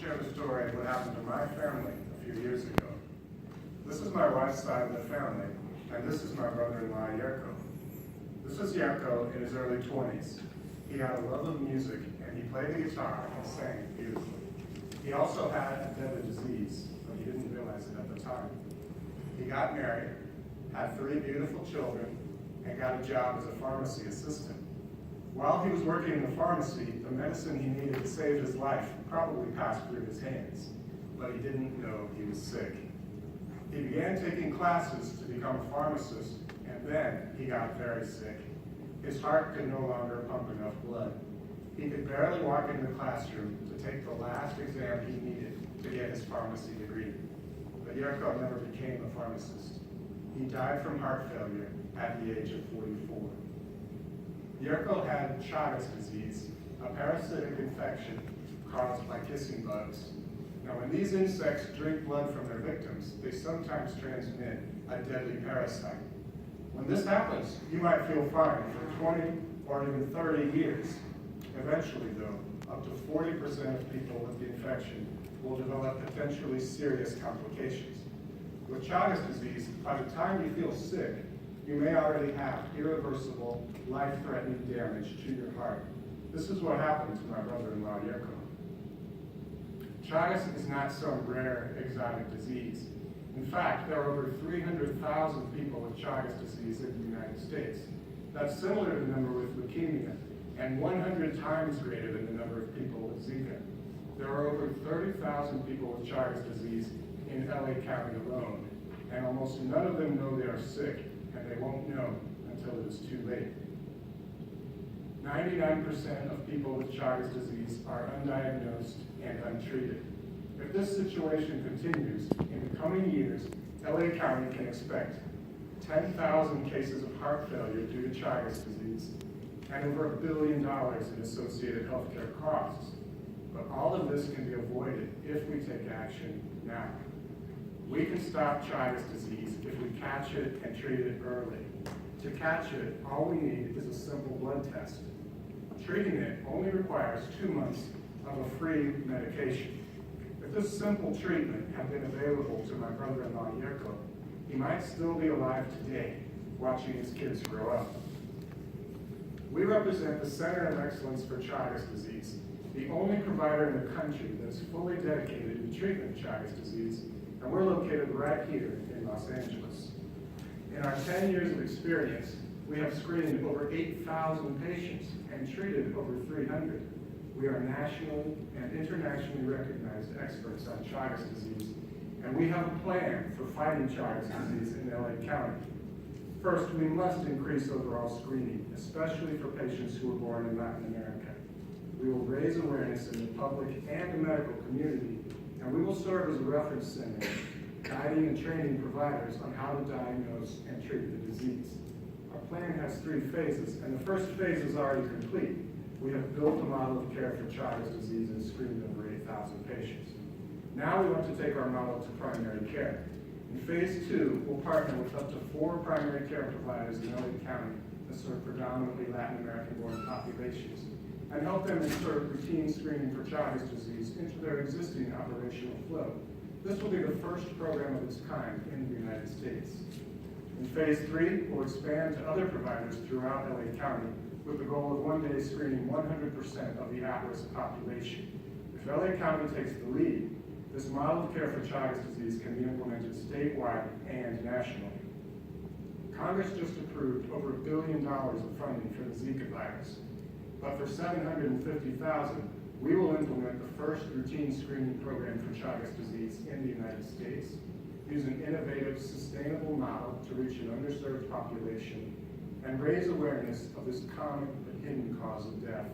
share the story of what happened to my family a few years ago. This is my wife's side of the family, and this is my brother-in-law, Yerko. This is Yerko in his early 20s. He had a love of music, and he played the guitar and sang beautifully. He also had a deadly disease, but he didn't realize it at the time. He got married, had 3 beautiful children, and got a job as a pharmacy assistant. While he was working in the pharmacy, the medicine he needed to save his life probably passed through his hands, but he didn't know he was sick. He began taking classes to become a pharmacist, and then he got very sick. His heart could no longer pump enough blood. He could barely walk into the classroom to take the last exam he needed to get his pharmacy degree. But Yerko never became a pharmacist. He died from heart failure at the age of 44. Yerko had Chagas disease, a parasitic infection caused by kissing bugs. Now, when these insects drink blood from their victims, they sometimes transmit a deadly parasite. When this happens, you might feel fine for 20 or even 30 years. Eventually, though, up to 40% of people with the infection will develop potentially serious complications. With Chagas disease, by the time you feel sick, you may already have irreversible, life-threatening damage to your heart. This is what happened to my brother-in-law, Yerko. Chagas is not some rare, exotic disease. In fact, there are over 300,000 people with Chagas disease in the United States. That's similar to the number with leukemia, and 100 times greater than the number of people with Zika. There are over 30,000 people with Chagas disease in LA County alone, and almost none of them know they are sick, and they won't know until it is too late. 99% of people with Chagas disease are undiagnosed and untreated. If this situation continues, in the coming years, LA County can expect 10,000 cases of heart failure due to Chagas disease and over $1 billion in associated healthcare costs. But all of this can be avoided if we take action now. We can stop Chagas disease if we catch it and treat it early. To catch it, all we need is a simple blood test. Treating it only requires 2 months of a free medication. If this simple treatment had been available to my brother-in-law, Yerko, he might still be alive today, watching his kids grow up. We represent the Center of Excellence for Chagas disease, the only provider in the country that is fully dedicated to the treatment of Chagas disease, and we're located right here in Los Angeles. In our 10 years of experience, we have screened over 8,000 patients and treated over 300. We are nationally and internationally recognized experts on Chagas disease, and we have a plan for fighting Chagas disease in LA County. First, we must increase overall screening, especially for patients who are born in Latin America. We will raise awareness in the public and the medical community, and we will serve as a reference center, guiding and training providers on how to diagnose and treat the disease. Our plan has 3 phases, and the first phase is already complete. We have built a model of care for Chagas disease and screened over 8,000 patients. Now we want to take our model to primary care. In phase 2, we'll partner with up to 4 primary care providers in LA County that serve predominantly Latin American-born populations and help them insert routine screening for Chagas disease into their existing operational flow. This will be the first program of its kind in the United States. In phase 3, we'll expand to other providers throughout LA County with the goal of one day screening 100% of the at-risk population. If LA County takes the lead, this model of care for Chagas disease can be implemented statewide and nationally. Congress just approved over $1 billion of funding for the Zika virus, but for $750,000, we will implement the first routine screening program for Chagas disease in the United States, use an innovative, sustainable model to reach an underserved population, and raise awareness of this common but hidden cause of death.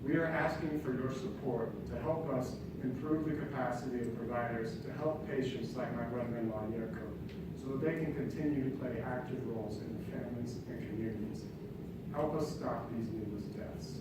We are asking for your support to help us improve the capacity of providers to help patients like my brother-in-law, Yerko, so that they can continue to play active roles in their families and communities. Help us stop these needless deaths.